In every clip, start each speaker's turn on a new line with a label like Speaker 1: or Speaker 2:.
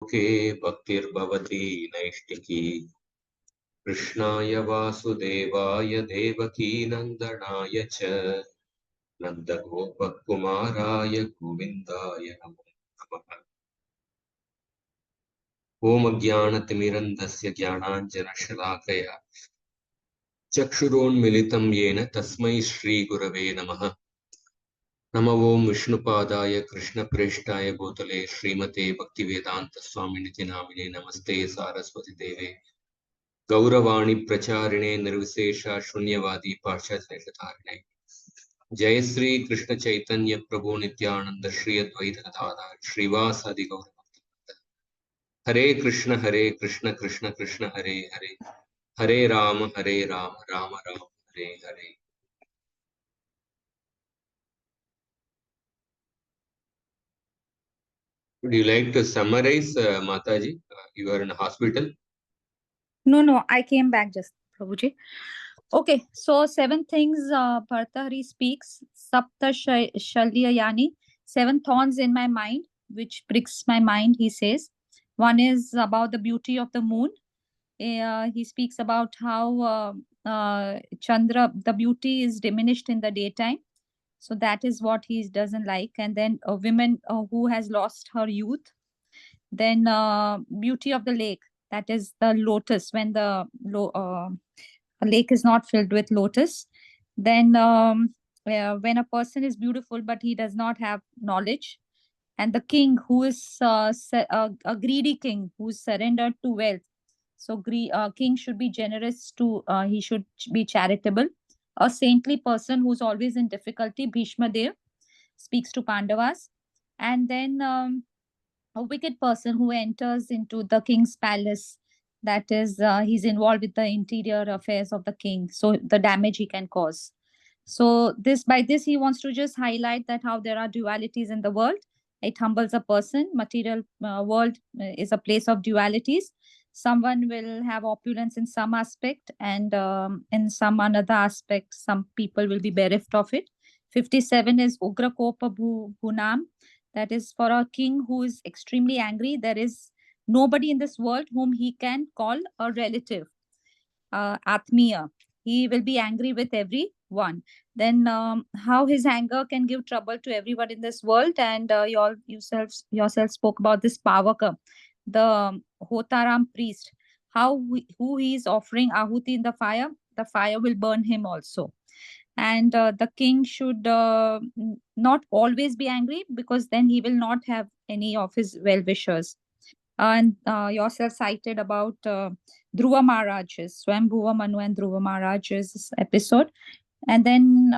Speaker 1: के भक्तिर्भवति नैष्टिकी कृष्णाय वासुदेवाय देवकी नन्दनाय च नन्दगोपकुमाराय गोविन्दाय नमो नमः। ॐ अज्ञानतिमिरन्धस्य ज्ञानाञ्जनशलाकया चक्षुरोन्मिलितं येन तस्मै श्रीगुरवे नमः। नमो ओं विष्णुपादाय कृष्णप्रेष्ठाय भूतले श्रीमते भक्तिवेदान्तस्वामिनिति नामिने नमस्ते सारस्वती देवे गौरवाणी प्रचारिणे निर्विशेष शून्यवादी पाश्चात्यदेशधारिणे जय श्री कृष्ण चैतन्य प्रभु नित्यानंद श्री अद्वैत गदाधर श्रीवासादि गौर हरे Krishna Krishna Krishna Hare Hare Hare Ram Ram Ram Hare Hare. Would you like to summarize, Mataji? You are in a hospital.
Speaker 2: No, I came back just, Prabhuji. Okay, so 7 things Bhartahari speaks. Sapta Shalyayani, 7 thorns in my mind, which pricks my mind, he says. One is about the beauty of the moon. He speaks about how Chandra, the beauty is diminished in the daytime. So that is what he doesn't like. And then a woman who has lost her youth. Then beauty of the lake, that is the lotus, when the lake is not filled with lotus. Then when a person is beautiful but he does not have knowledge. And the king who is a greedy king who is surrendered to wealth. So king should be generous to, he should be charitable. A saintly person who's always in difficulty, Bhishma Dev, speaks to Pandavas. And then a wicked person who enters into the king's palace, that is he's involved with the interior affairs of the king, so the damage he can cause. So this, by this, he wants to just highlight that how there are dualities in the world. It humbles a person. Material world is a place of dualities. Someone will have opulence in some aspect, and in some another aspect some people will be bereft of it. 57 is ugra kopa bhunam, that is for a king who is extremely angry. There is nobody in this world whom he can call a relative, atmiya. He will be angry with everyone. Then how his anger can give trouble to everyone in this world. And you all yourself spoke about this Pavaka, the Hotaram priest, how who he is offering ahuti in the fire will burn him also. And the king should not always be angry, because then he will not have any of his well-wishers. And yourself cited about Dhruva Maharaj's, Swambhuva Manu and Dhruva Maharaj's episode. And then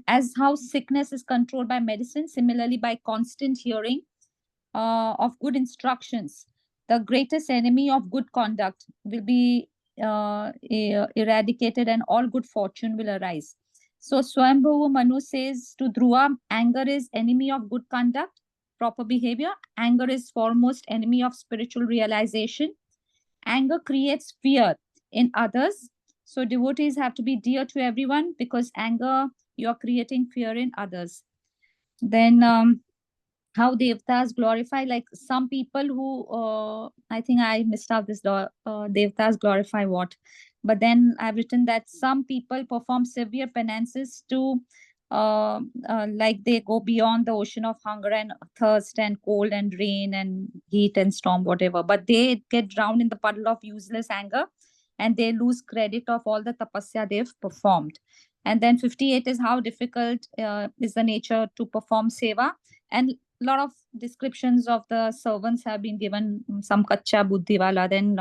Speaker 2: as how sickness is controlled by medicine, similarly by constant hearing of good instructions, the greatest enemy of good conduct will be eradicated, and all good fortune will arise. So Swambhuva Manu says to Dhruva, anger is enemy of good conduct, proper behavior. Anger is foremost enemy of spiritual realization. Anger creates fear in others. So devotees have to be dear to everyone, because anger, you are creating fear in others. Then how devtas glorify, like some people who I think I missed out this devtas glorify what, but then I've written that some people perform severe penances to like they go beyond the ocean of hunger and thirst and cold and rain and heat and storm, whatever, but they get drowned in the puddle of useless anger, and they lose credit of all the tapasya they've performed. And then 58 is how difficult is the nature to perform seva. And lot of descriptions of the servants have been given. Some kacha buddhiwala, then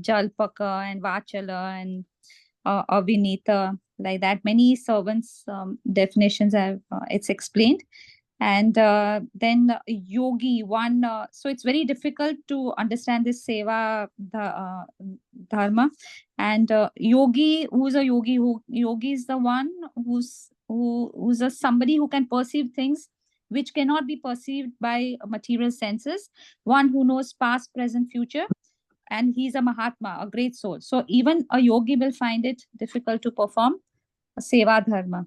Speaker 2: jalpaka and vachala and avinita, like that. Many servants definitions have it's explained. And then yogi one. So it's very difficult to understand this seva dharma. And yogi, who's a yogi? Yogi is the one who's a somebody who can perceive things which cannot be perceived by material senses. One who knows past, present, future, and he's a Mahatma, a great soul. So even a yogi will find it difficult to perform seva dharma.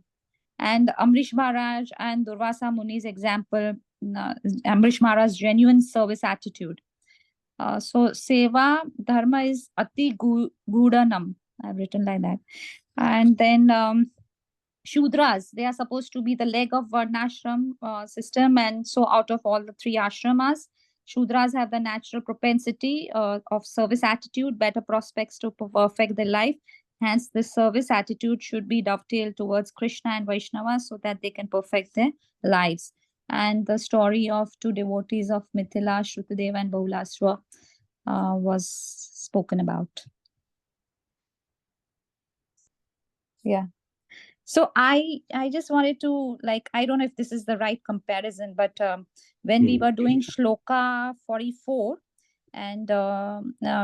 Speaker 2: And Amrish Maharaj and Durvasa Muni's example, Amrish Maharaj's genuine service attitude. So seva dharma is ati gudanam. I've written like that. And then Shudras, they are supposed to be the leg of Varnashram system. And so out of all the three ashramas, Shudras have the natural propensity of service attitude, better prospects to perfect their life. Hence, this service attitude should be dovetailed towards Krishna and Vaishnava so that they can perfect their lives. And the story of two devotees of Mithila, Shrutadeva and Bahulasra, was spoken about. Yeah. So I just wanted to, like, I don't know if this is the right comparison, but when we were doing shloka 44, and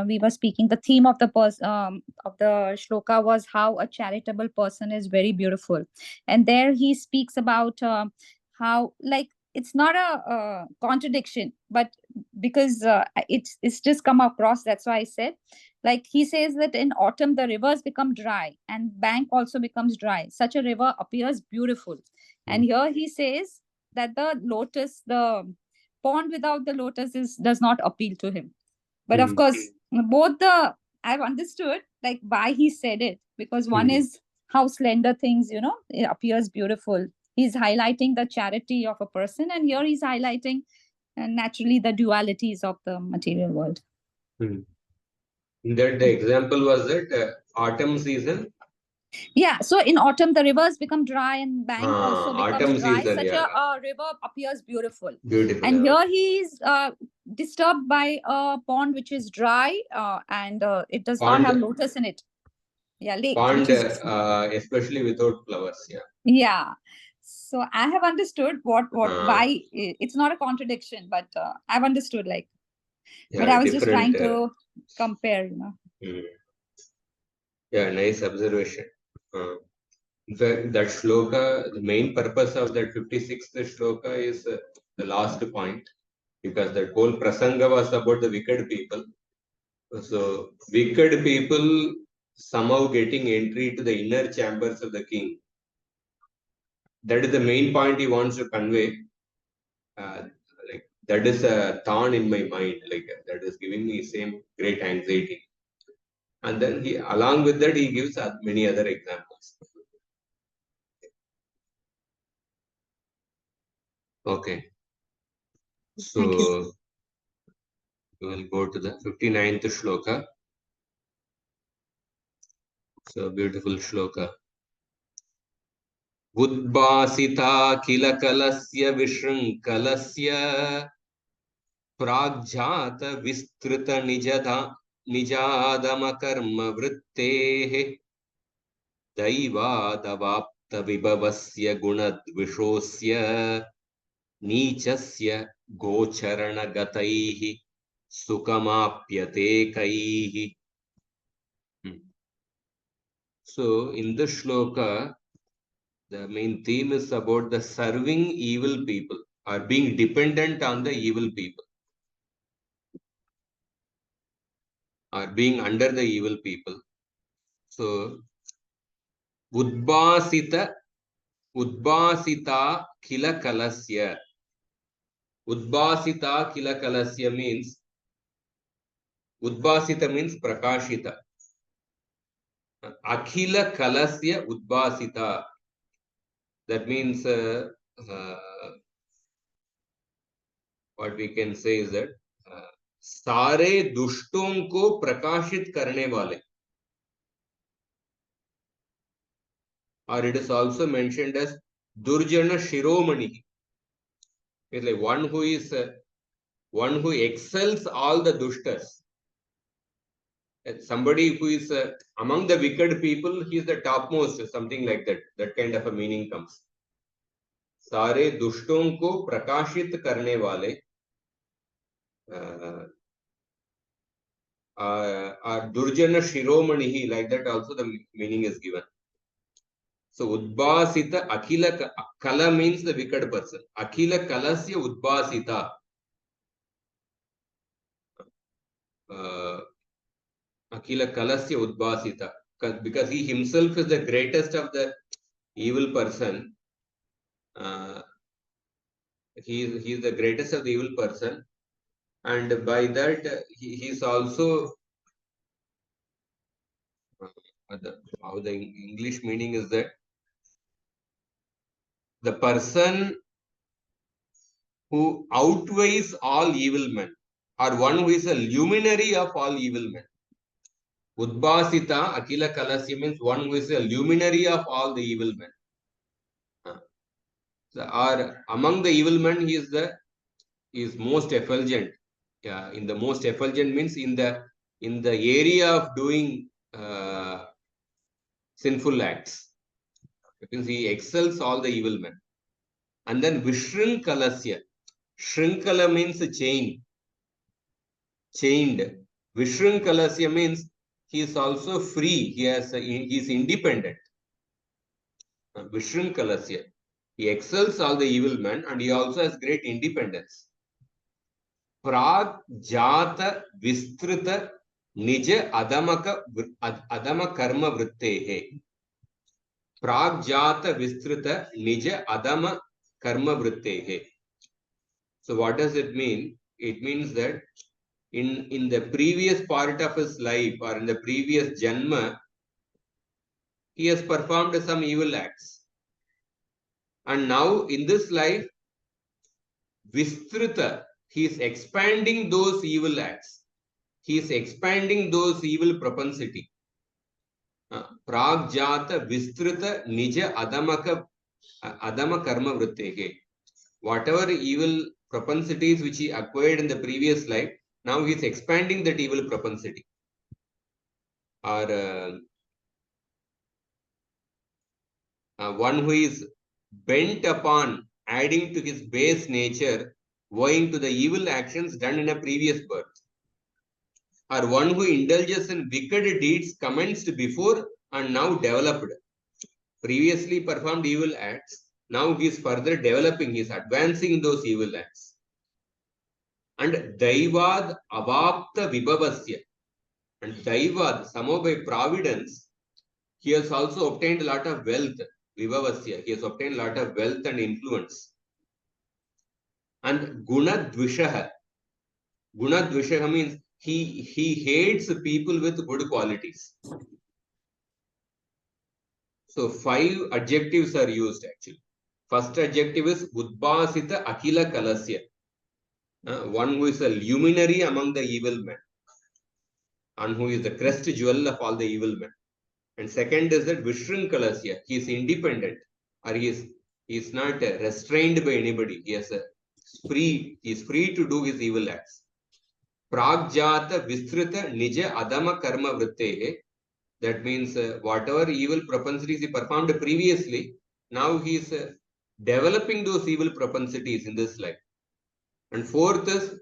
Speaker 2: we were speaking, the theme of of the shloka was how a charitable person is very beautiful. And there he speaks about how, like, it's not a contradiction, but because it's just come across, that's why I said, like, he says that in autumn the rivers become dry and bank also becomes dry, such a river appears beautiful. And here he says that the lotus, the pond without the lotus, is does not appeal to him. But of course, both the, I've understood like why he said it, because one is how slender things, it appears beautiful. He's highlighting the charity of a person, and here he's highlighting naturally the dualities of the material world.
Speaker 1: That the example was that autumn season.
Speaker 2: Yeah, so in autumn the rivers become dry and bank also becomes
Speaker 1: Autumn
Speaker 2: dry.
Speaker 1: season,
Speaker 2: Such
Speaker 1: yeah.
Speaker 2: a river appears beautiful.
Speaker 1: Beautiful.
Speaker 2: And here he is disturbed by a pond which is dry, and it does not have lotus in it. Yeah, lake.
Speaker 1: Pond, especially without flowers. Yeah.
Speaker 2: Yeah. So I have understood why it's not a contradiction, but I've understood, like, but I was just trying to compare,
Speaker 1: Yeah, nice observation. That shloka, the main purpose of that 56th shloka is the last point, because that whole prasanga was about the wicked people. So wicked people somehow getting entry to the inner chambers of the king. That is the main point he wants to convey. Like, that is a thorn in my mind. Like, that is giving me same great anxiety. And then he, along with that, he gives many other examples. Okay. So we will go to the 59th shloka. So beautiful shloka. Udbasita kilakalasya vishrinkalasya प्राग्जात विस्तृत निजादम कर्म वृत्तेः दैवादवाप्त विभवस्य गुणद्विषोऽस्य नीचस्य गोचरणगतैः सुखमाप्यते कैः. So in this shloka, the main theme is about the serving evil people or being dependent on the evil people, or being under the evil people. So Udbasita kila kalasya. Udbasita kila kalasya means, Udbasita means prakashita. Akhila kalasya udbasita. That means what we can say is that सारे दुष्टों को प्रकाशित करने वाले. Or it is also mentioned as Durjana Shiromani. It's like one who excels all the dushtas. Somebody who is among the wicked people, he is the topmost, something like that. That kind of a meaning comes. सारे दुष्टों को प्रकाशित करने वाले Durjana Shiromani, like that also the meaning is given. So Udbasita Akhila Kala means the wicked person. Akhila Kalasya Udbasita. Akhila Kalasya Udbasita. Because he himself is the greatest of the evil person. He is the greatest of the evil person. And by that, he's also how the English meaning is that the person who outweighs all evil men, or one who is a luminary of all evil men. Udbasita Akila Kalasya means one who is a luminary of all the evil men. Or among the evil men, he is most effulgent. Yeah, in the most effulgent means in the area of doing sinful acts. Because he excels all the evil men. And then Vishrinkalasya. Shrinkala means a chain. Chained. Vishrinkalasya means he is also free. He is independent. Vishrinkalasya. He excels all the evil men and he also has great independence. Prag Jata Vistrita Nija Adama Karma Vrittehe. Prag Jata Vistrita Nija Adama Karma Vrittehe. So what does it mean? It means that in the previous part of his life or in the previous Janma, he has performed some evil acts. And now in this life, Vistrita, he is expanding those evil acts. He is expanding those evil propensity. Prag Jata Vistrita Nija Adama Karma Vrittehe. Whatever evil propensities which he acquired in the previous life, now he is expanding that evil propensity. Or one who is bent upon adding to his base nature owing to the evil actions done in a previous birth. Or one who indulges in wicked deeds commenced before and now developed. Previously performed evil acts, now he is further developing, he is advancing those evil acts. And Daivad Avapta Vibhavasya. And Daivad, somehow by providence, he has also obtained a lot of wealth. Vibhavasya, he has obtained a lot of wealth and influence. And Gunadvishaha. Gunadvishaha means he hates people with good qualities. So 5 adjectives are used actually. First adjective is Udbasita Akila Kalasya. One who is a luminary among the evil men. And who is the crest jewel of all the evil men. And second is that Vishrinkalasya. He is independent. Or he is not restrained by anybody. He is free to do his evil acts. Pragjata Vistrita Nija Adama Karma Vrittehe. That means whatever evil propensities he performed previously, now he is developing those evil propensities in this life. And fourth is,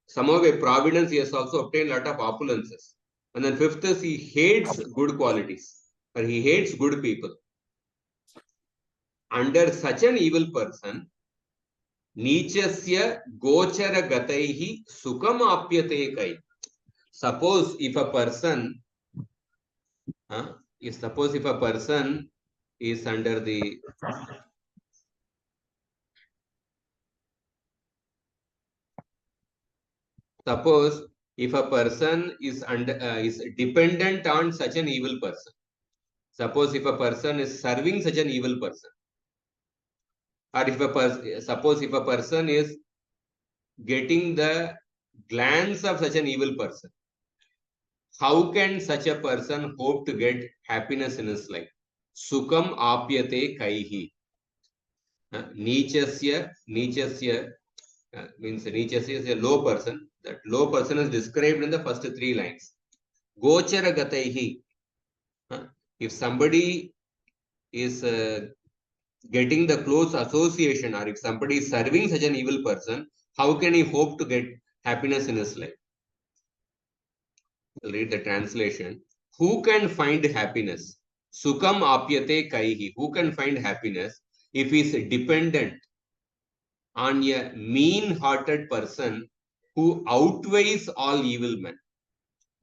Speaker 1: somehow by providence, he has also obtained a lot of opulences. And then fifth is, he hates good qualities, or he hates good people. Under such an evil person, Nichasya Gochara Gataihi Sukam Apyate Kai. Suppose if a person is under the is dependent on such an evil person. Suppose if a person is serving such an evil person, or suppose if a person is getting the glance of such an evil person, how can such a person hope to get happiness in his life? Sukam apyate kaihi. Nichasya means Nichasya is a low person. That low person is described in the first 3 lines. Gochara gataihi. If somebody is getting the close association, or if somebody is serving such an evil person, how can he hope to get happiness in his life? I'll read the translation. Who can find happiness? Sukam apyate kaihi. Who can find happiness if he is dependent on a mean-hearted person who outweighs all evil men?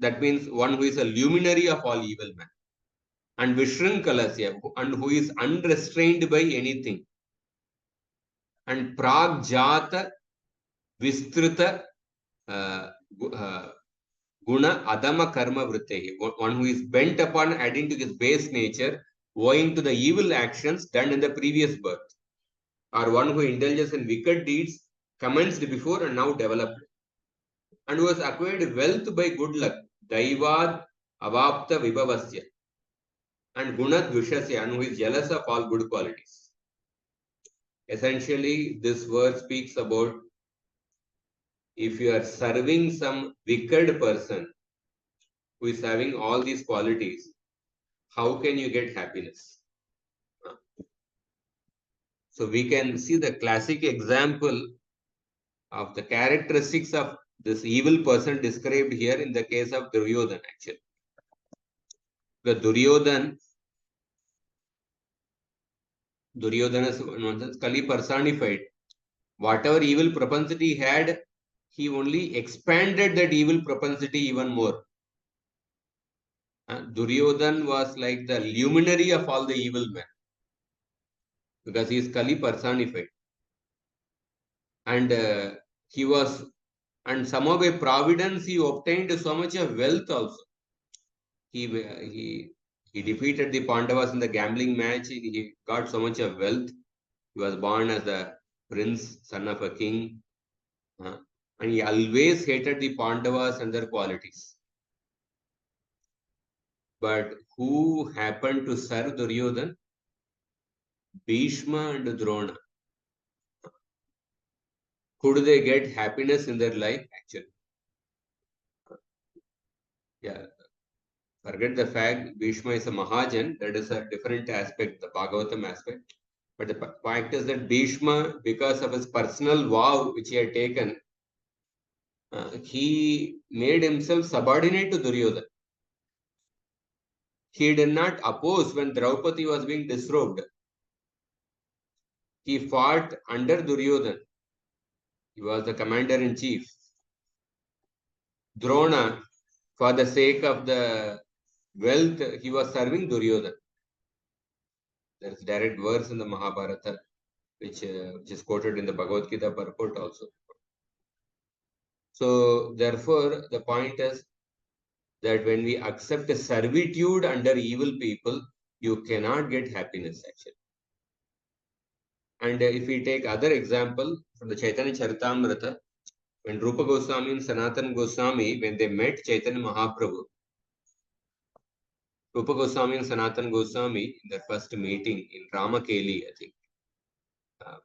Speaker 1: That means one who is a luminary of all evil men. And Vishrinkalasya, and who is unrestrained by anything. And Pragjata Vistrita Guna adama karma vrittehi, one who is bent upon adding to his base nature, owing to the evil actions done in the previous birth, or one who indulges in wicked deeds commenced before and now developed, and who has acquired wealth by good luck, daivad avapta vibhavasya, and gunat vishasya, and who is jealous of all good qualities. Essentially, this verse speaks about if you are serving some wicked person who is having all these qualities, how can you get happiness? So we can see the classic example of the characteristics of this evil person described here in the case of Duryodhan actually. The Duryodhan is one sense Kali personified. Whatever evil propensity he had, he only expanded that evil propensity even more. Duryodhan was like the luminary of all the evil men because he is Kali personified. And he was, and somehow by providence, he obtained so much of wealth also. He defeated the Pandavas in the gambling match. He got so much of wealth. He was born as a prince, son of a king. And he always hated the Pandavas and their qualities. But who happened to serve Duryodhan? Bhishma and Drona. Could they get happiness in their life? Actually, yeah. Forget the fact Bhishma is a Mahajan. That is a different aspect, the Bhagavatam aspect. But the fact is that Bhishma, because of his personal vow which he had taken, he made himself subordinate to Duryodhana. He did not oppose when Draupadi was being disrobed. He fought under Duryodhana. He was the commander-in-chief. Drona, for the sake of the wealth, he was serving Duryodhana. There is direct verse in the Mahabharata, which is quoted in the Bhagavad Gita purport also. So, therefore, the point is that when we accept a servitude under evil people, you cannot get happiness actually. And if we take other example from the Chaitanya Charitamrita, when Rupa Goswami and Sanatana Goswami, when they met Chaitanya Mahaprabhu, Rupa Goswami and Sanatana Goswami in their first meeting in Ramakeli, I think.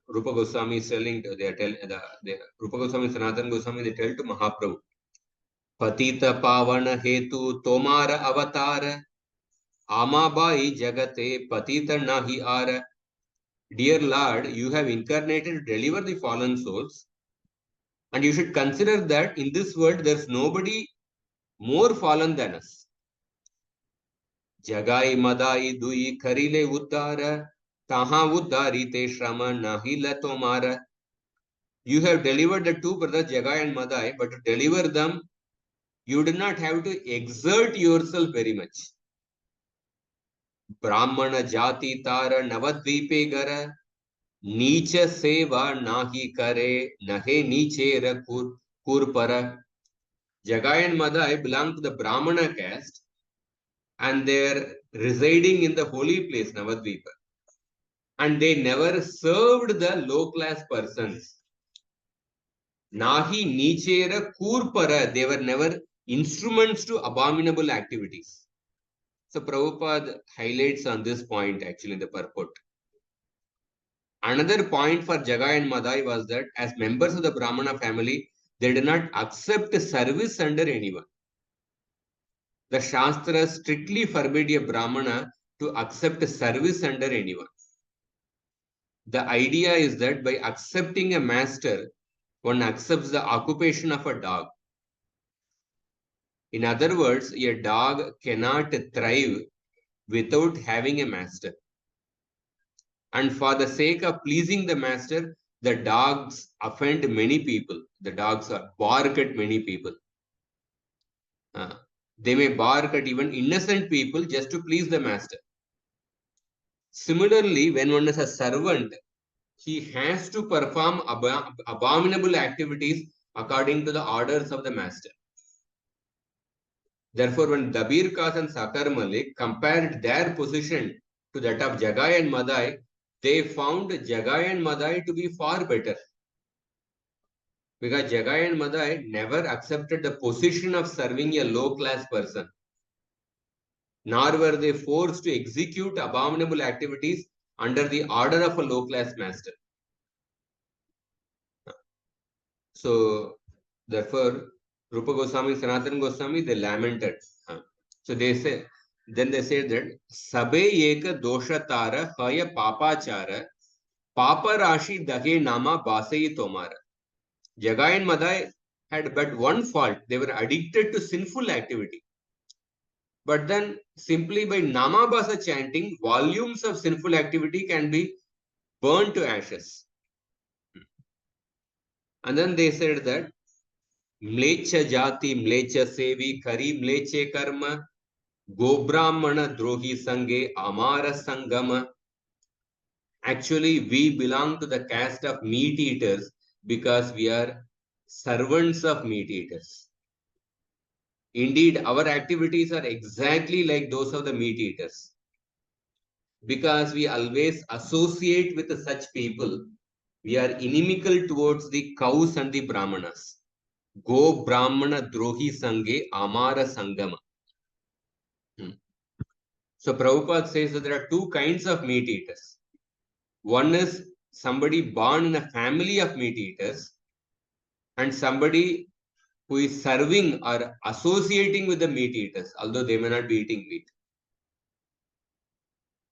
Speaker 1: Rupa Goswami is telling, Rupa Goswami and Sanatana Goswami, they tell to Mahaprabhu, Patita Pavana Hetu Tomara Avatara, Amabai Jagate Patita Nahi Ara. Dear Lord, you have incarnated to deliver the fallen souls, and you should consider that in this world there is nobody more fallen than us. Jagai Madai Dui Karile Uddara, Taha Uddari Te Shrama Nahila Tomara. You have delivered the two brothers Jagai and Madai, but to deliver them, you do not have to exert yourself very much. Brahmana Jati Tara Navadvipe Gara. Nicha seva nahi kare nahe niche ra kurpara. Jagai and Madai belong to the Brahmana caste and they are residing in the holy place Navadvipa. And they never served the low class persons. Nahi niche ra kurpara. They were never instruments to abominable activities. So Prabhupada highlights on this point actually in the purport. Another point for Jagai and Madai was that as members of the Brahmana family, they did not accept service under anyone. The Shastras strictly forbid a Brahmana to accept service under anyone. The idea is that by accepting a master, one accepts the occupation of a dog. In other words, a dog cannot thrive without having a master. And for the sake of pleasing the master, the dogs offend many people. The dogs bark at many people. They may bark at even innocent people just to please the master. Similarly, when one is a servant, he has to perform abominable activities according to the orders of the master. Therefore, when Dabir Kas and Sakar Malik compared their position to that of Jagai and Madai, they found Jagai and Madai to be far better. Because Jagai and Madai never accepted the position of serving a low-class person, nor were they forced to execute abominable activities under the order of a low-class master. So, therefore, Rupa Goswami, Sanatana Goswami, they lamented. So they say, then they say that Sabe Eka Dosha Tara Haya Papachara Papa Rashi Dage Nama Basai Tomara. Jagai and Madai had but one fault. They were addicted to sinful activity. But then simply by Namabasa chanting, volumes of sinful activity can be burned to ashes. And then they said that Mlecha Jati, Mlecha Sevi, Kari Mleche Karma, Gobrahmana Drohi Sange, Amara Sangama. Actually, we belong to the caste of meat eaters because we are servants of meat eaters. Indeed, our activities are exactly like those of the meat eaters. Because we always associate with such people, we are inimical towards the cows and the brahmanas. Go Brahmana Drohi Sange Amara Sangama. So Prabhupada says that there are two kinds of meat eaters. One is somebody born in a family of meat eaters, and somebody who is serving or associating with the meat eaters, although they may not be eating meat.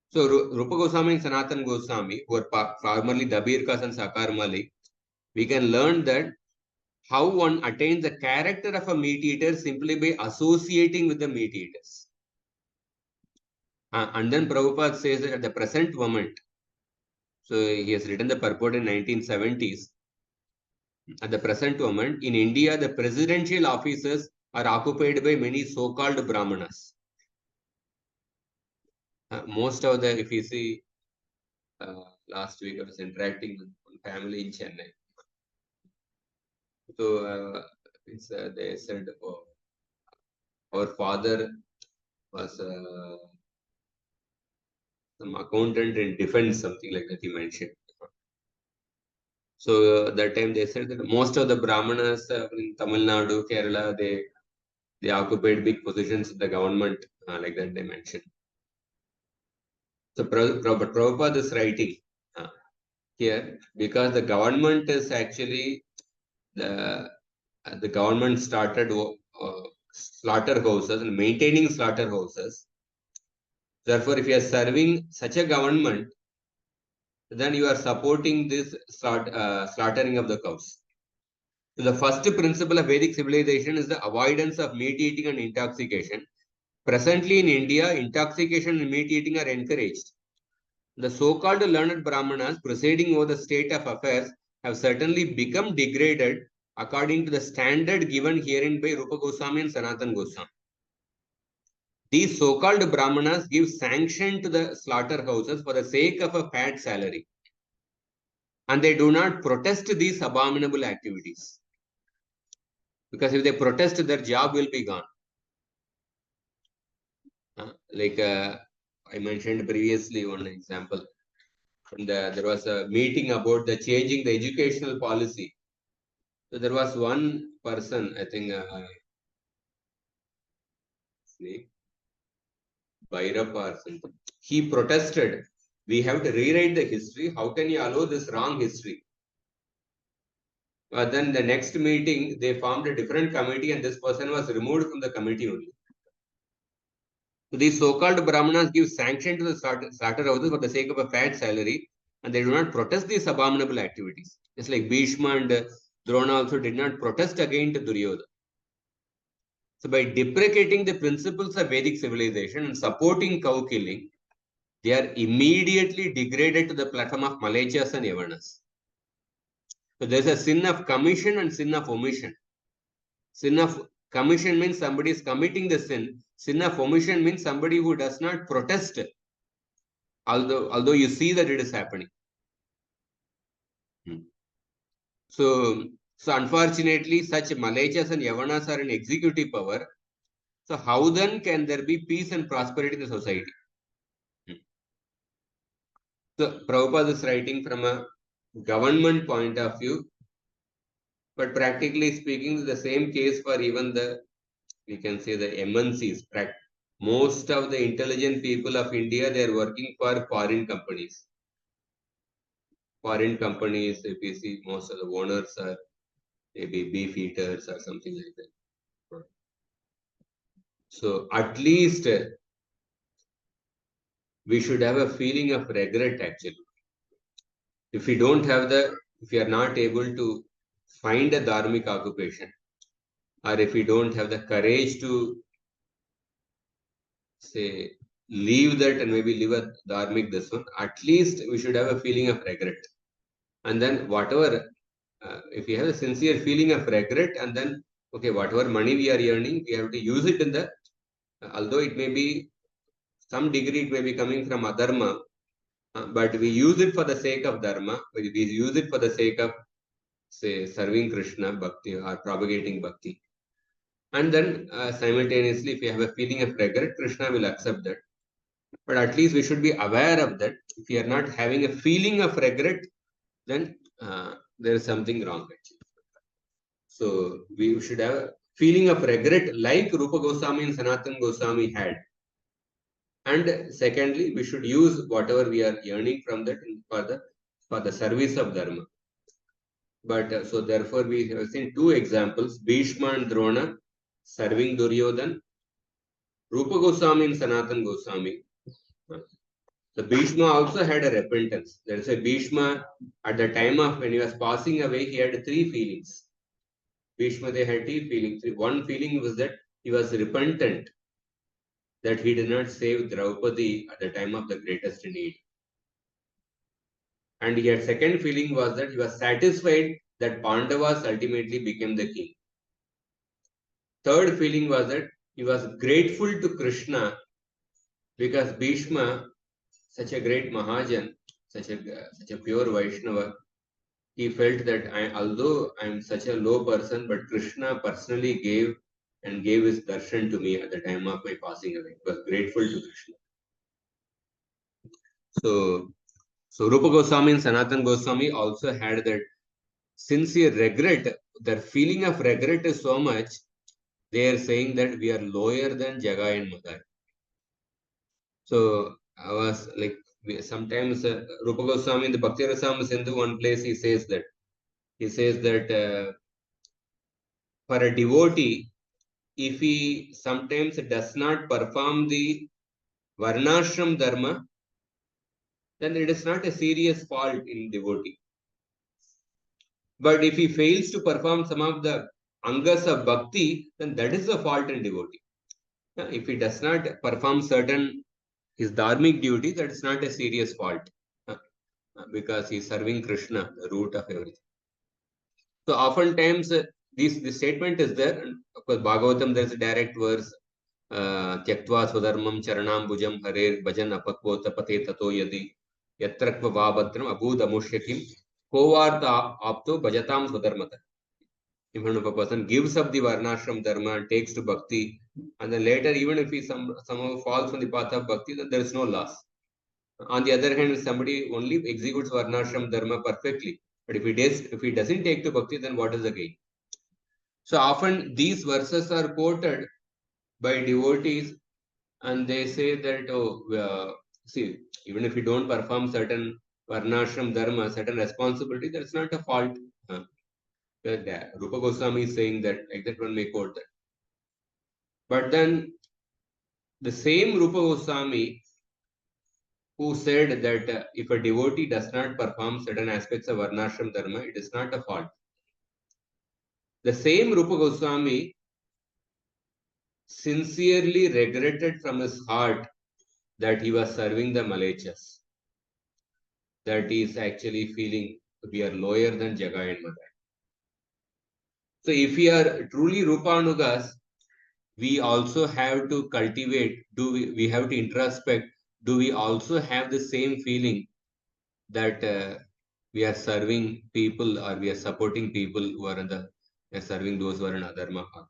Speaker 1: So Rupa Goswami and Sanatana Goswami, who are formerly Dabir Kas and Sakar Malik, we can learn that how one attains the character of a meat eater simply by associating with the meat eaters. And then Prabhupada says that at the present moment, so he has written the purport in 1970s. At the present moment, in India, the presidential offices are occupied by many so-called Brahmanas. Most of the, if you see, last week I was interacting with one family in Chennai. So they said, oh, our father was some accountant in defense, something like that he mentioned. So that time they said that most of the Brahmanas in Tamil Nadu, Kerala, they occupied big positions in the government, like that they mentioned. So Prabhupada is writing here because the government is actually the government started slaughterhouses and maintaining slaughterhouses. Therefore, if you are serving such a government, then you are supporting this slaughtering of the cows. So the first principle of Vedic civilization is the avoidance of meat eating and intoxication. Presently in India, intoxication and meat eating are encouraged. The so-called learned Brahmanas presiding over the state of affairs have certainly become degraded according to the standard given herein by Rupa Goswami and Sanatana Goswami. These so-called Brahmanas give sanction to the slaughterhouses for the sake of a fat salary. And they do not protest these abominable activities. Because if they protest, their job will be gone. Like I mentioned previously, one example. There was a meeting about the changing the educational policy. So there was one person, I think, Bhairapa or something. He protested. We have to rewrite the history. How can you allow this wrong history? But then the next meeting, they formed a different committee and this person was removed from the committee only. So these so-called Brahmanas give sanction to the slaughterhouses for the sake of a fat salary and they do not protest these abominable activities. It's like Bhishma and Drona also did not protest against Duryodhana. So by deprecating the principles of Vedic civilization and supporting cow killing, they are immediately degraded to the platform of Malechas and Yavanas. So there's a sin of commission and sin of omission. Sin of commission means somebody is committing the sin. Sin of omission means somebody who does not protest, although you see that it is happening. So So unfortunately, such Malechas and Yavanas are in executive power. So how then can there be peace and prosperity in the society? So Prabhupada is writing from a government point of view, but practically speaking, the same case for even the, we can say, the MNCs. Most of the intelligent people of India, they are working for foreign companies. Foreign companies, if you see, most of the owners are maybe beef eaters or something like that. So at least we should have a feeling of regret actually. If we don't have if we are not able to find a dharmic occupation, or if we don't have the courage to say leave that and maybe live a dharmic this one, at least we should have a feeling of regret. And then whatever, if we have a sincere feeling of regret, and then okay, whatever money we are earning, we have to use it in the, although it may be some degree, it may be coming from adharma, but we use it for the sake of dharma. We use it for the sake of, say, serving Krishna, bhakti, or propagating bhakti. And then simultaneously, if you have a feeling of regret, Krishna will accept that. But at least we should be aware of that. If you are not having a feeling of regret, then there is something wrong actually. So we should have a feeling of regret like Rupa Goswami and Sanatana Goswami had. And secondly, we should use whatever we are earning from that for the service of Dharma. But so therefore we have seen two examples, Bhishma and Drona serving Duryodhan, Rupa Goswami and Sanatana Goswami. The Bhishma also had a repentance. There is a Bhishma at the time of when he was passing away, he had three feelings. Bhishma, they had three feelings. One feeling was that he was repentant that he did not save Draupadi at the time of the greatest need. And yet second feeling was that he was satisfied that Pandavas ultimately became the king. Third feeling was that he was grateful to Krishna because Bhishma, such a great Mahajan, such a pure Vaishnava, he felt that although I am such a low person, but Krishna personally gave his darshan to me at the time of my passing away. He was grateful to Krishna. So Rupa Goswami and Sanatana Goswami also had that sincere regret. Their feeling of regret is so much, they are saying that we are lower than Jagai and Madai. So I was like, sometimes Rupa Goswami in the Bhakti Rasam Sindhu, one place he says that for a devotee, if he sometimes does not perform the Varnashram Dharma, then it is not a serious fault in devotee. But if he fails to perform some of the angas of bhakti, then that is the fault in devotee. If he does not perform certain his dharmic duty, that is not a serious fault because he is serving Krishna, the root of everything. So oftentimes this statement is there. And of course, Bhagavatam, there is a direct verse. त्यक्त्वा स्वधर्मं चरणाम्बुजं हरेर् भजन् अपक्वोत्पते ततो यदि यत्र क्व वा भद्रम् अभूदमुष्य किं कोवार्थ apto bhajatam swadharmata. Even if a person gives up the varnashram dharma and takes to bhakti, and then later, even if he somehow falls from the path of bhakti, then there is no loss. On the other hand, if somebody only executes varnashram dharma perfectly, but if he doesn't take to bhakti, then what is the gain? So often these verses are quoted by devotees, and they say that see, even if you don't perform certain varnashram dharma, certain responsibility, that's not a fault. Rupa Goswami is saying that, like that one may quote that. But then the same Rupa Goswami who said that if a devotee does not perform certain aspects of varnashram dharma, it is not a fault. The same Rupa Goswami sincerely regretted from his heart that he was serving the Malechas, that he is actually feeling we are lower than Jagai and Madai. So if we are truly Rupanugas, we also have to cultivate, we have to introspect, do we also have the same feeling that we are serving people or we are supporting people who are in the serving those who are in adharma path.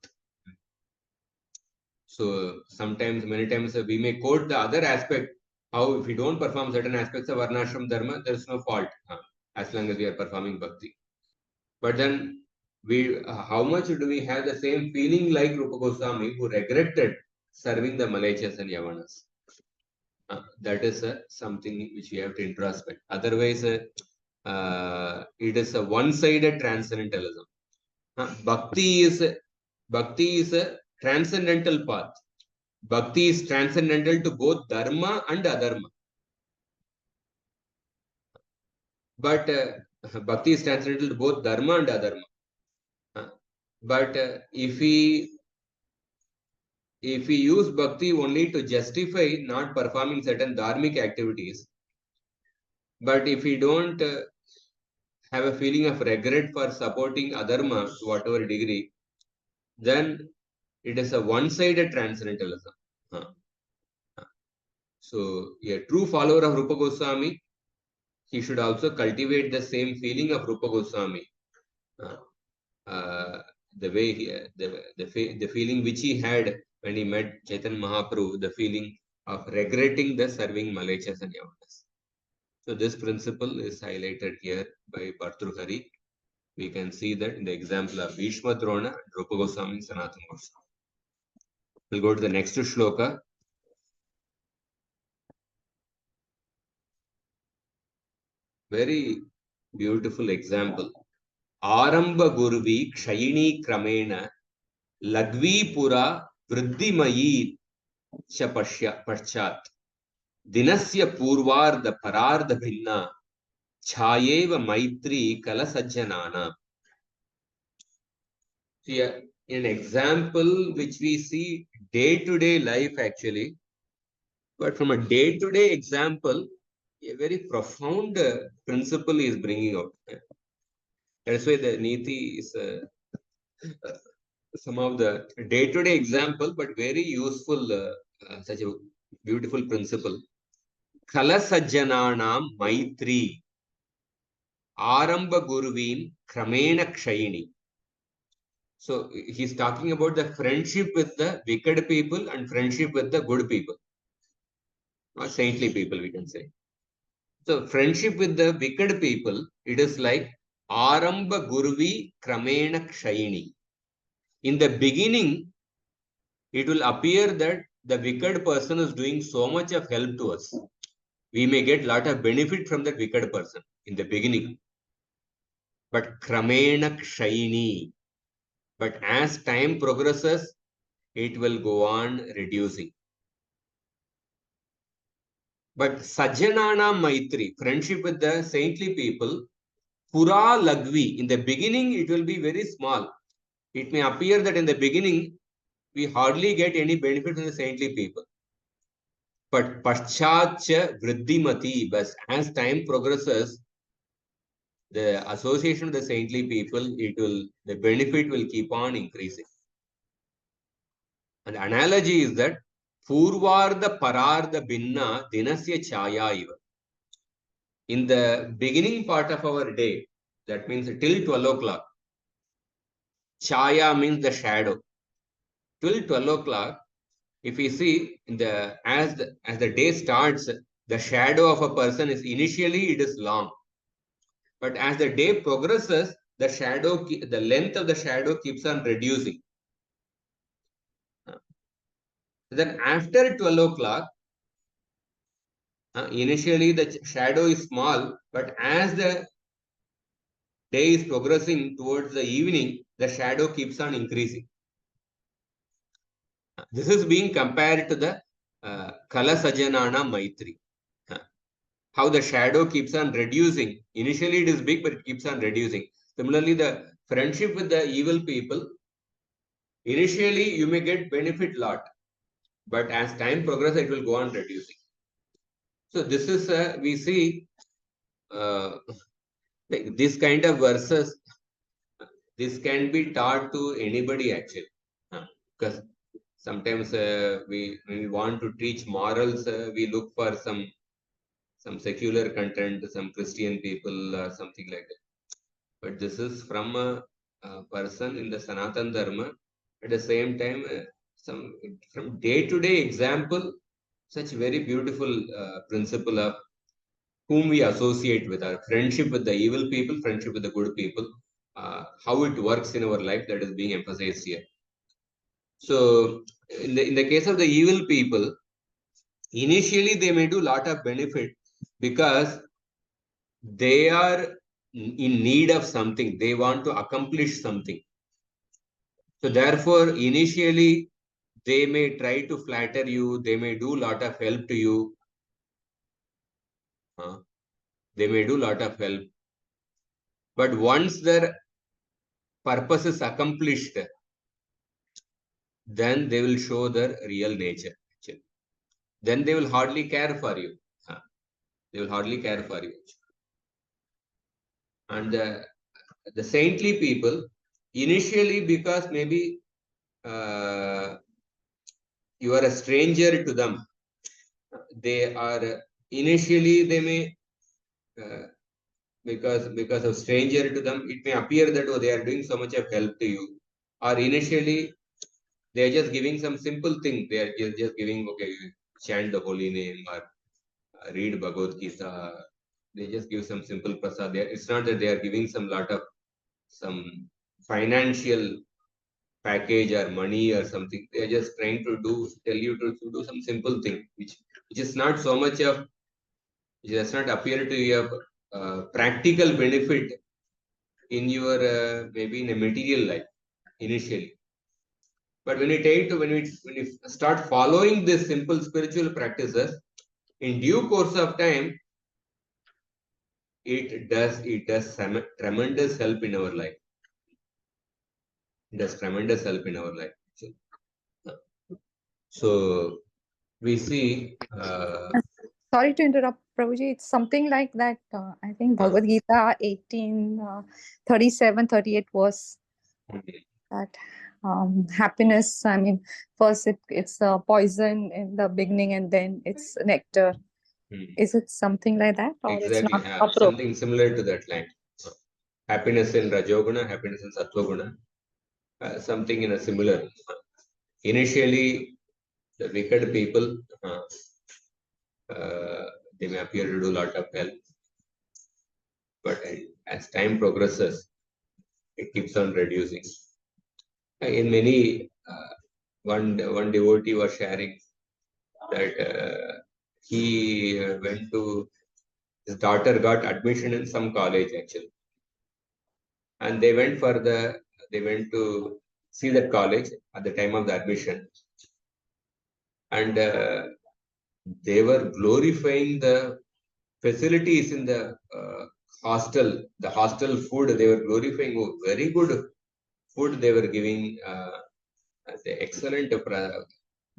Speaker 1: So sometimes, many times, we may quote the other aspect. How if we don't perform certain aspects of varnashram dharma, there is no fault as long as we are performing bhakti. But then how much do we have the same feeling like Rupa Goswami, who regretted serving the Malachas and Yavanas? That is something which we have to introspect. Otherwise, it is a one-sided transcendentalism. Bhakti is a transcendental path. Bhakti is transcendental to both dharma and adharma. But bhakti is transcendental to both dharma and adharma. But if we use bhakti only to justify not performing certain dharmic activities, but if we don't have a feeling of regret for supporting adharma to whatever degree, then it is a one-sided transcendentalism. So a true follower of Rupa Goswami, he should also cultivate the same feeling of Rupa Goswami. The way the feeling which he had when he met Chaitanya Mahaprabhu, the feeling of regretting the serving Malachas and Yavanas. So this principle is highlighted here by Bhartruhari. We can see that in the example of Bhishma Drona and Rupa Goswami, Sanatana Goswami. We'll go to the next shloka. Very beautiful example. Aramba Gurvi Kshayini Kramena Lagvi Pura Vriddhimayi Chapashya Pachat Dinasya Purvarda Pararda Bhinna Chayeva Maitri Kalasajjanana. Here, an example which we see day-to-day life actually, but from a day-to-day example, a very profound principle is bringing out. That's why the Niti is some of the day-to-day example, but very useful, such a beautiful principle. Kalasajjananam Maitri Aramba Gurvim Kramena Kshayini. So he's talking about the friendship with the wicked people and friendship with the good people, or saintly people, we can say. So friendship with the wicked people, it is like Aramba Gurvi Kramena Kshayini. In the beginning, it will appear that the wicked person is doing so much of help to us. We may get lot of benefit from that wicked person in the beginning. But Kramena Kshayini. But as time progresses, it will go on reducing. But Sajjanana Maitri, friendship with the saintly people, Pura Lagvi, in the beginning it will be very small. It may appear that in the beginning we hardly get any benefit from the saintly people. But Paschatcha Vriddhimati, but as time progresses, the association of the saintly people, the benefit will keep on increasing. And the analogy is that Purvarda Pararda Binna Dinasya Chaya Iva. In the beginning part of our day, that means till 12 o'clock, Chaya means the shadow. Till 12 o'clock, if we see as the day starts, the shadow of a person is initially it is long. But as the day progresses, the length of the shadow keeps on reducing. Then after 12 o'clock, initially the shadow is small, but as the day is progressing towards the evening, the shadow keeps on increasing. This is being compared to the Kalasajanana Maitri. How the shadow keeps on reducing. Initially it is big, but it keeps on reducing. Similarly, the friendship with the evil people, initially you may get benefit lot, but as time progresses, it will go on reducing. So this is, we see this kind of verses, this can be taught to anybody actually. Because sometimes when we want to teach morals, we look for some some secular content, some Christian people or something like that. But this is from a person in the Sanatan Dharma. At the same time, some from day-to-day example, such very beautiful principle of whom we associate with, our friendship with the evil people, friendship with the good people, how it works in our life, that is being emphasized here. So in the case of the evil people, initially they may do lot of benefit because they are in need of something, they want to accomplish something. So therefore, initially they may try to flatter you, they may do lot of help to you. They may do lot of help. But once their purpose is accomplished, then they will show their real nature. Then they will hardly care for you. They will hardly care for you. And the saintly people, initially because maybe you are a stranger to them, they are initially they may because of stranger to them, it may appear that they are doing so much of help to you, or initially they are just giving some simple thing. They are just giving, okay, chant the holy name or read Bhagavad Gita. They just give some simple prasad. It's not that they are giving some lot of some financial package or money or something. They are just trying to tell you to do some simple thing, which is not so much of, it does not appear to be a practical benefit in your maybe in a material life initially. But when you start following these simple spiritual practices, in due course of time, it does some tremendous help in our life. It does tremendous help in our life. So we see.
Speaker 2: Sorry to interrupt, Prabhuji. It's something like that. I think Bhagavad Gita 18, 37, 38 was that happiness. I mean, first it's poison in the beginning and then it's nectar. Is it something like that, or
Speaker 1: exactly,
Speaker 2: it's not
Speaker 1: something similar to that line? Happiness in Rajoguna, happiness in Satvaguna, something in a similar. Initially, the wicked people, they may appear to do a lot of help, but as time progresses, it keeps on reducing. In many, one devotee was sharing that he went to, his daughter got admission in some college actually, and they went to see that college at the time of the admission, and they were glorifying the facilities in the hostel, the hostel food. They were glorifying, very good food they were giving, the excellent,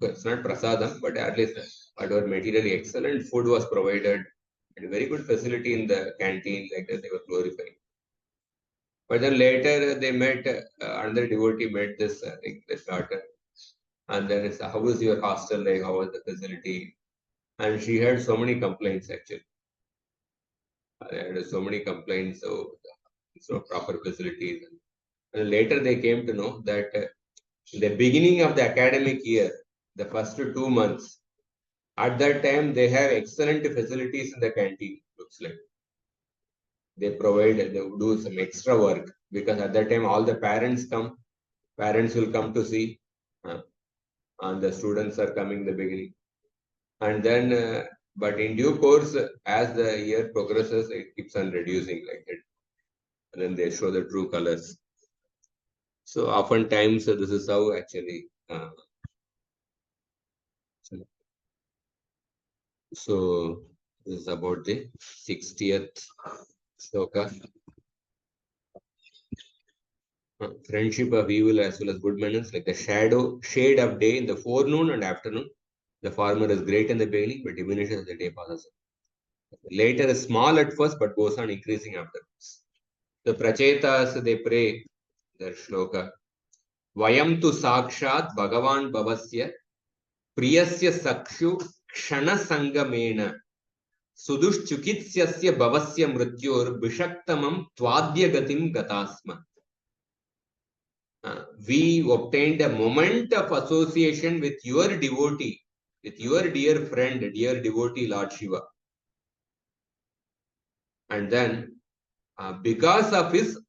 Speaker 1: it's not prasadam, but at least whatever materially excellent food was provided, and very good facility in the canteen, like that they were glorifying. But then later they met, another devotee met this daughter, and then it's, how was your hostel like? How was the facility? And she had so many complaints actually. I had so many complaints, so it's no proper facilities. And later they came to know that in the beginning of the academic year, the first 2 months, at that time they have excellent facilities in the canteen. Looks like they do some extra work, because at that time all the parents will come to see, and the students are coming in the beginning, and then. But in due course, as the year progresses, it keeps on reducing like it. And then they show the true colors. So oftentimes this is how actually. So this is about the 60th sloka. Friendship of evil as well as good manners, like the shade of day in the forenoon and afternoon. The farmer is great in the beginning, but diminishes as the day passes. Later is small at first, but goes on increasing afterwards. The prachetas, they pray their shloka. Vayam tu sakshat bhagavan bhavasya priyasya sakshu kshana sangamena Sudushchukitsyasya bhavasya mrityor bishaktamam twadya gatim gatasma. We obtained a moment of association with your devotee, with your dear friend, dear devotee Lord Shiva. And then, because of his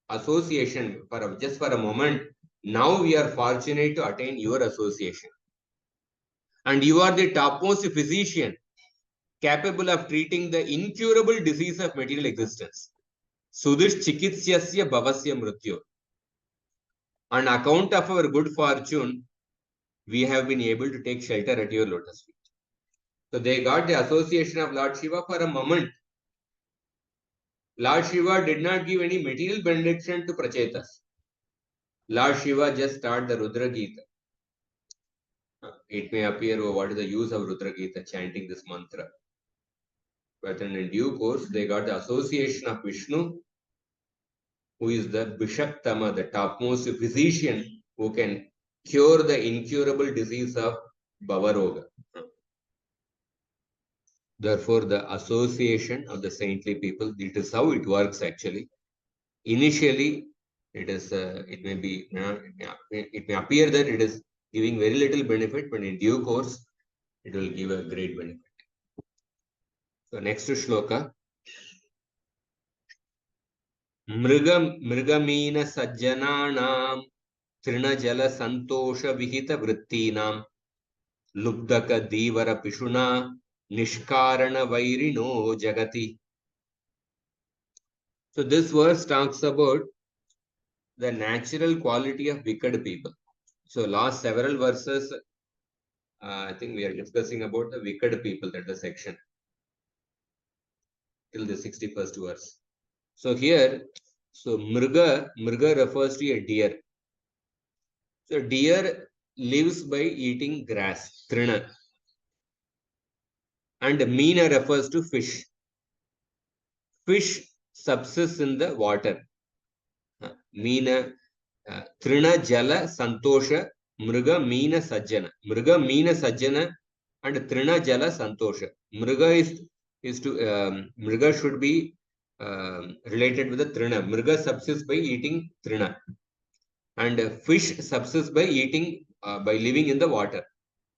Speaker 1: association, just for a moment, now we are fortunate to attain your association. And you are the topmost physician capable of treating the incurable disease of material existence. Sudish chikitsyasya bhavasya mrityo. On account of our good fortune, we have been able to take shelter at your lotus feet. So they got the association of Lord Shiva for a moment. Lord Shiva did not give any material benediction to Prachetas. Lord Shiva just taught the Rudra Gita. It may appear, oh, what is the use of Rudra Gita chanting this mantra? But then in due course, they got the association of Vishnu, who is the Bishaktama, the topmost physician who can cure the incurable disease of Bhavaroga. Therefore, the association of the saintly people, it is how it works actually. Initially, it is it may appear that it is giving very little benefit, but in due course, it will give a great benefit. So next shloka. Mrigamina sajjananam trinajala santosha vihita vrittinam lubdaka divara pishuna nishkarana vairino jagati. So this verse talks about the natural quality of wicked people. So last several verses, I think we are discussing about the wicked people, that the section till the 61st verse. So here, so mriga refers to a deer. So deer lives by eating grass, trina. And meena refers to fish. Fish subsists in the water. Meena, trina jala santosha, mriga meena sajjana. Mriga meena sajjana and trina jala santosha. Mriga mriga should be related with the trina. Mriga subsists by eating trina. And fish subsists by eating, by living in the water.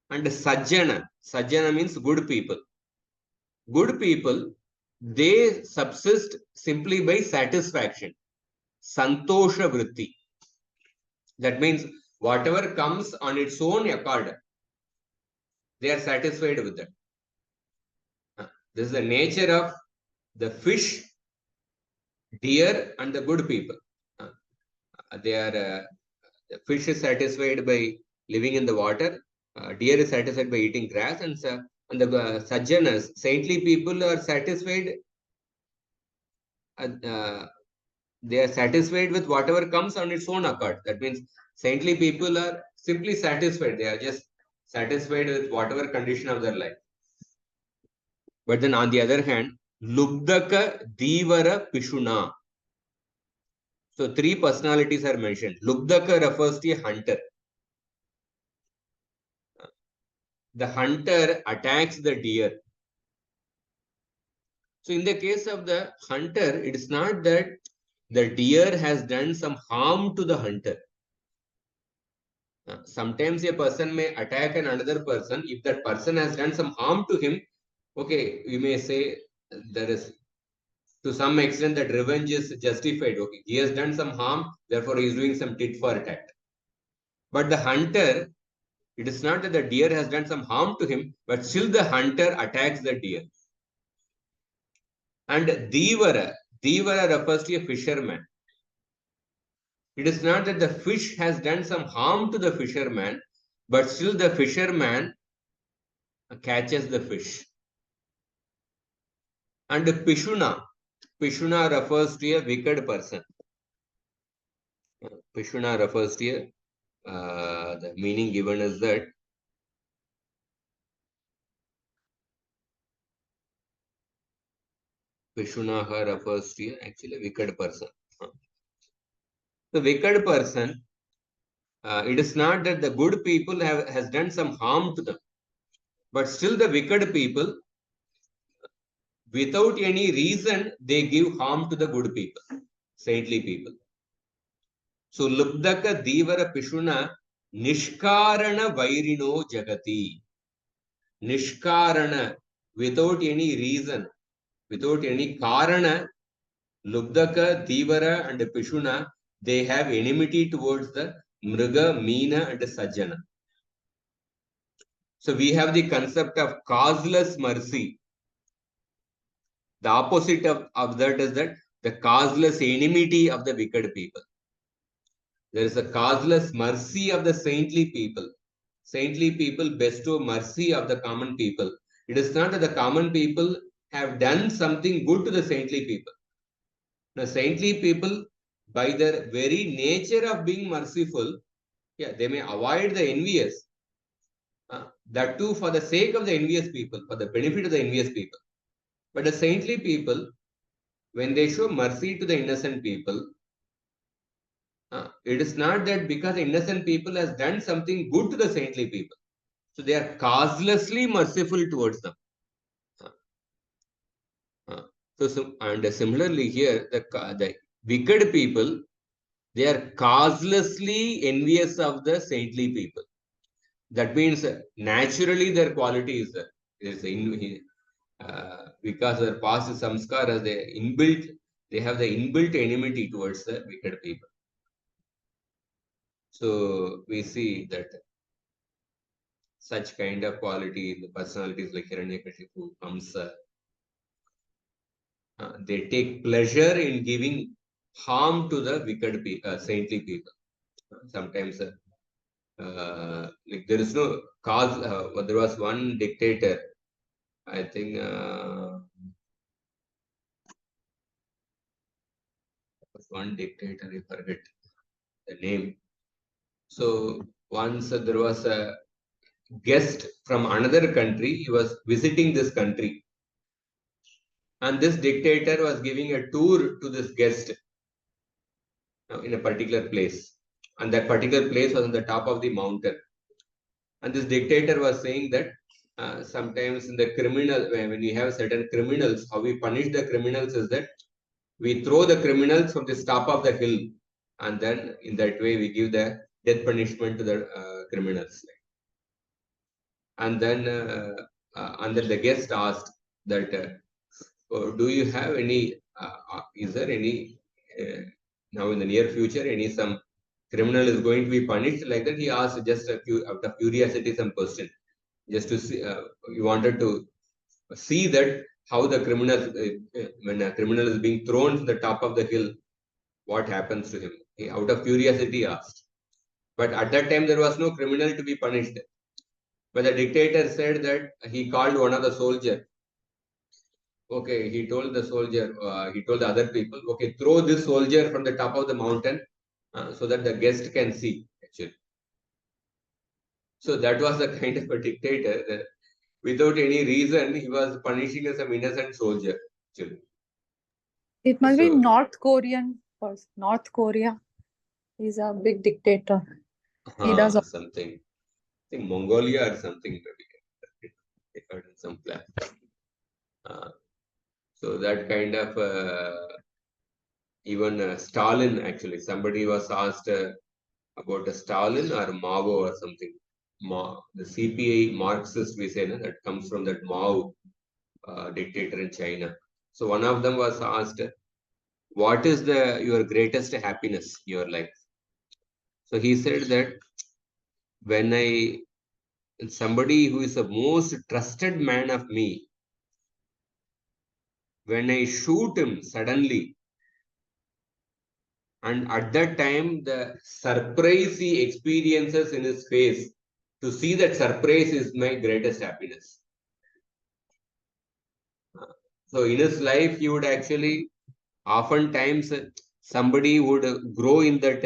Speaker 1: And sajjana means good people. Good people, they subsist simply by satisfaction. Santosha vritti. That means whatever comes on its own accord, they are satisfied with that. This is the nature of the fish, deer, and the good people. The fish is satisfied by living in the water. Deer is satisfied by eating grass, and the sajjanas, saintly people, are satisfied. They are satisfied with whatever comes on its own accord. That means saintly people are simply satisfied. They are just satisfied with whatever condition of their life. But then on the other hand, Lubdaka Divara Pishuna. So three personalities are mentioned. Lubdaka refers to a hunter. The hunter attacks the deer. So in the case of the hunter, it is not that the deer has done some harm to the hunter. Sometimes a person may attack another person. If that person has done some harm to him, okay, you may say there is, to some extent, that revenge is justified. Okay, he has done some harm, therefore he is doing some tit for tat. But the hunter, it is not that the deer has done some harm to him, but still the hunter attacks the deer. And Divara refers to a fisherman. It is not that the fish has done some harm to the fisherman, but still the fisherman catches the fish. And Pishuna refers to a wicked person. Pishuna refers to the meaning given is that Pishunaha refers to actually a wicked person. The wicked person, it is not that the good people has done some harm to them, but still the wicked people, without any reason, they give harm to the good people, saintly people. So, Lubdaka Divara Pishuna Nishkarana Vairino Jagati. Nishkarana, without any reason, without any Karana, Lubdaka, Divara, and Pishuna, they have enmity towards the Mriga, Meena, and Sajjana. So we have the concept of causeless mercy. The opposite of that is that the causeless enmity of the wicked people. There is a causeless mercy of the saintly people. Saintly people bestow mercy of the common people. It is not that the common people have done something good to the saintly people. The saintly people, by their very nature of being merciful, yeah, they may avoid the envious. That too for the sake of the envious people, for the benefit of the envious people. But the saintly people, when they show mercy to the innocent people, it is not that because the innocent people has done something good to the saintly people. So they are causelessly merciful towards them. And similarly here, the wicked people, they are causelessly envious of the saintly people. That means naturally their quality is because their past samskaras, they have the inbuilt enmity towards the wicked people. So we see that such kind of quality, the personalities like Hiranyakashipu, Kamsa, they take pleasure in giving harm to the wicked saintly people. Sometimes like there is no cause. There was one dictator, I think one dictator, I forget the name. So once there was a guest from another country, he was visiting this country. And this dictator was giving a tour to this guest in a particular place. And that particular place was on the top of the mountain. And this dictator was saying that sometimes in the criminal, when you have certain criminals, how we punish the criminals is that we throw the criminals from the top of the hill, and then in that way we give the death punishment to the criminals. And then the guest asked that, do you have any, is there any, now in the near future, some criminal is going to be punished like that? He asked just out of curiosity some question, just to see, he wanted to see that how the criminal, when a criminal is being thrown from the top of the hill, what happens to him? He, out of curiosity, asked. But at that time, there was no criminal to be punished. But the dictator said that he called one of the soldiers. Okay, he told the soldier, he told the other people, okay, throw this soldier from the top of the mountain so that the guest can see, actually. So that was the kind of a dictator that without any reason, he was punishing some innocent soldier, actually.
Speaker 2: It must be North Korean first. North Korea. He's a big dictator. He does
Speaker 1: something. I think Mongolia or something, maybe. They got some plan. So that kind of even Stalin, actually, somebody was asked about a Stalin or Mao or something. The CPI Marxist, we say, that comes from that Mao dictator in China. So one of them was asked, what is your greatest happiness in your life? So he said that when somebody who is the most trusted man of me, when I shoot him suddenly, and at that time, the surprise he experiences in his face, to see that surprise is my greatest happiness. So in his life, he would actually, oftentimes, somebody would grow in that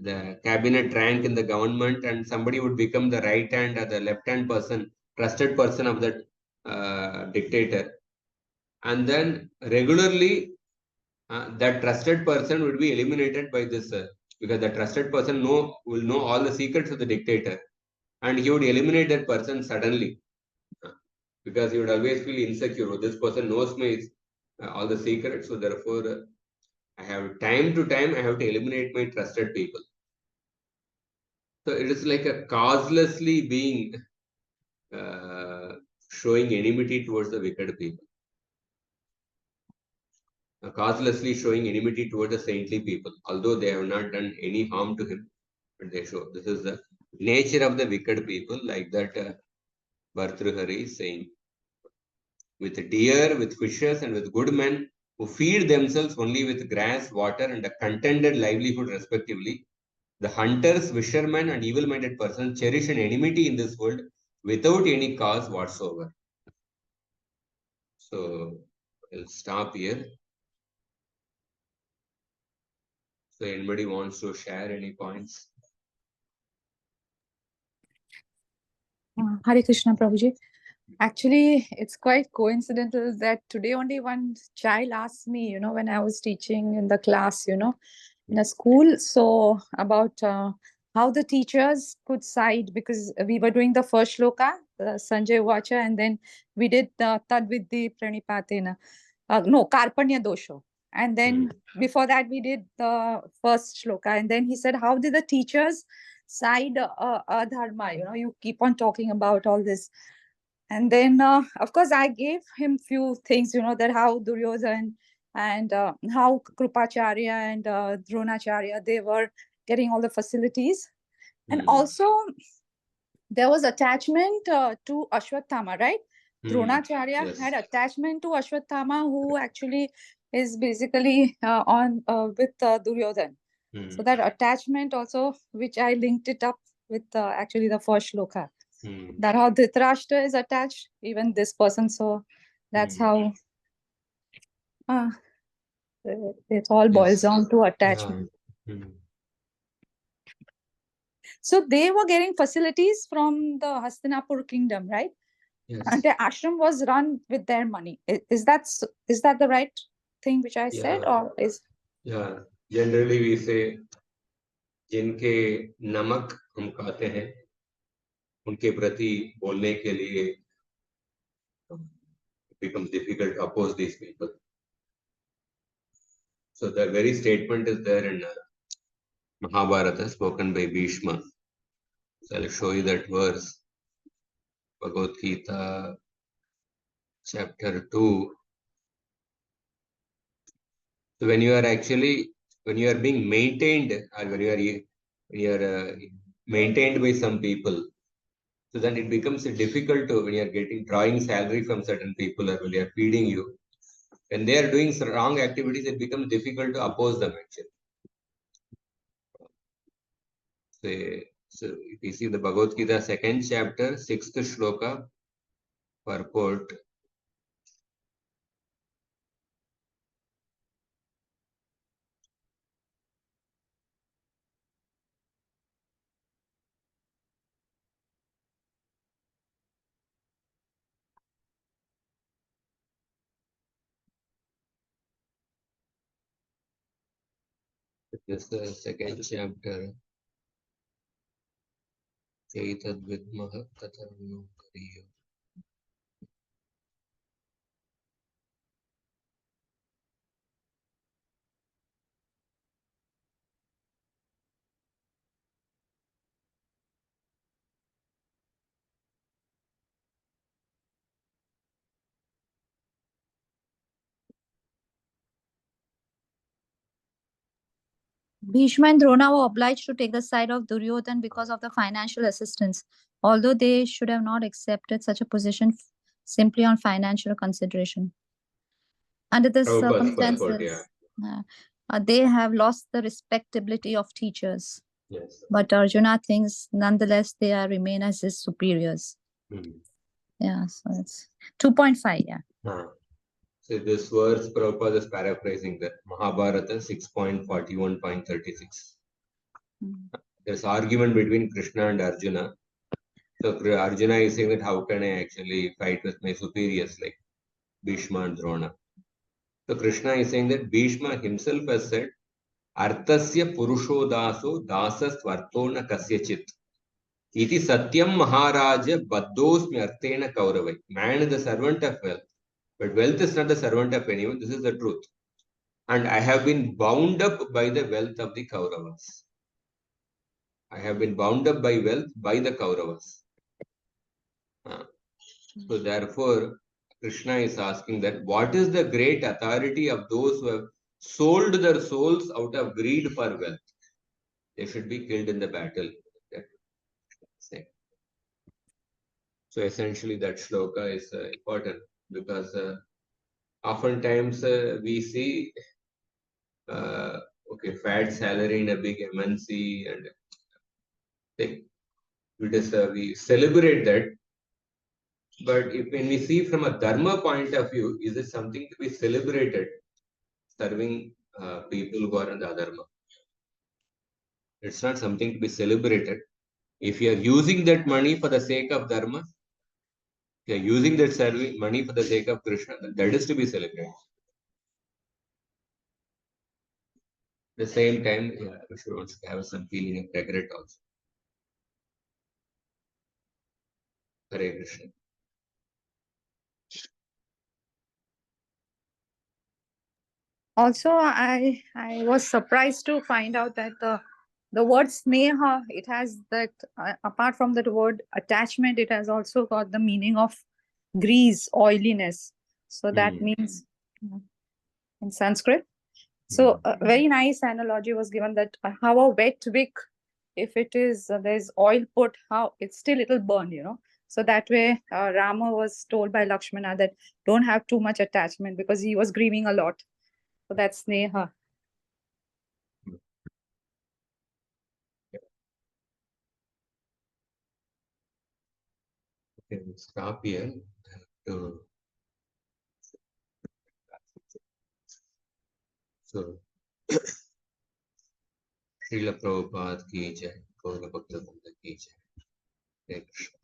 Speaker 1: the cabinet rank in the government, and somebody would become the right hand or the left hand person, trusted person of that dictator. And then regularly, that trusted person would be eliminated by this, because the trusted person will know all the secrets of the dictator, and he would eliminate that person suddenly, because you would always feel insecure. This person knows me all the secrets, so therefore I have time to time I have to eliminate my trusted people. So it is like a causelessly being showing enmity towards the wicked people, causelessly showing enmity towards the saintly people, although they have not done any harm to him, but they show. This is the nature of the wicked people, like that Bhartrihari is saying. With deer, with fishes, and with good men who feed themselves only with grass, water, and a contented livelihood, respectively, the hunters, fishermen, and evil minded persons cherish an enmity in this world without any cause whatsoever. So, I'll stop here. So, anybody wants to share any points?
Speaker 2: Hare Krishna, Prabhuji. Actually, it's quite coincidental that today only one child asked me, when I was teaching in the class, in a school, so about how the teachers could side, because we were doing the first shloka, Sanjay Vacha, and then we did Tadvidhi Pranipatena. No, Karpanya Dosho. And then before that, we did the first shloka. And then he said, how did the teachers side dharma? You keep on talking about all this. And then, of course, I gave him few things, that how Duryodhan and how Krupacharya and Dronacharya, they were getting all the facilities. And also, there was attachment to Ashwatthama, right? Dronacharya had attachment to Ashwatthama, who actually is basically on with Duryodhan. So that attachment also, which I linked it up with actually the first shloka. That how Dhritarashtra is attached, even this person. So that's how it all boils down to attachment. So they were getting facilities from the Hastinapur kingdom, right?
Speaker 1: Yes.
Speaker 2: And the ashram was run with their money. Is that the right thing which I said, or is?
Speaker 1: Yeah. Generally, we say जिनके नमक हम खाते हैं उनके प्रति बोलने के लिए it becomes difficult to oppose these people. So the very statement is there in Mahabharata, spoken by Bhishma. So I'll show you that verse. Bhagavad Gita, chapter 2. So when you are being maintained, or when you are maintained by some people, so then it becomes difficult to, when you are drawing salary from certain people, or when they are feeding you, when they are doing some wrong activities, it becomes difficult to oppose them actually. So if you see the Bhagavad Gita, 2nd chapter, 6th shloka, purport. This is the 2nd chapter. Chaitad vidmaha tatarno kariyo.
Speaker 2: Bhishma and Drona were obliged to take the side of Duryodhan because of the financial assistance, although they should have not accepted such a position simply on financial consideration. Under this circumstances, they have lost the respectability of teachers.
Speaker 1: Yes.
Speaker 2: But Arjuna thinks nonetheless they remain as his superiors. Yeah, so it's 2.5, yeah.
Speaker 1: So this verse Prabhupada is paraphrasing that Mahabharata 6.41.36. There's argument between Krishna and Arjuna. So Arjuna is saying that how can I actually fight with my superiors like Bhishma and Drona? So Krishna is saying that Bhishma himself has said, Artasya Purusho Daso Dasas Vartona Kasyachit. Iti satyam maharaja baddosmi arthena kauravai. Man is the servant of wealth, but wealth is not the servant of anyone. This is the truth. And I have been bound up by the wealth of the Kauravas. I have been bound up by wealth by the Kauravas. So therefore, Krishna is asking that what is the great authority of those who have sold their souls out of greed for wealth? They should be killed in the battle. So essentially, that shloka is important because oftentimes we see okay, fat salary in a big MNC and we celebrate that. But if when we see from a dharma point of view, is it something to be celebrated? Serving people who are in the adharma. It's not something to be celebrated. If you are using that money for the sake of dharma, if you are using that serving money for the sake of Krishna, then that is to be celebrated. At the same time, we should also have some feeling of regret also. Hare Krishna.
Speaker 2: Also, I was surprised to find out that the word sneha, it has that apart from that word attachment, it has also got the meaning of grease, oiliness. So that means in Sanskrit. So a very nice analogy was given that how a wet wick, if it is there's oil put, how it's still it'll burn, you know. So that way, Rama was told by Lakshmana that don't have too much attachment because he was grieving a lot. So that's sneha.
Speaker 1: Okay, we'll stop here. So, Srila Prabhupada ki jai, Gaura Bhakta Vrinda ki jai. Hare Krishna.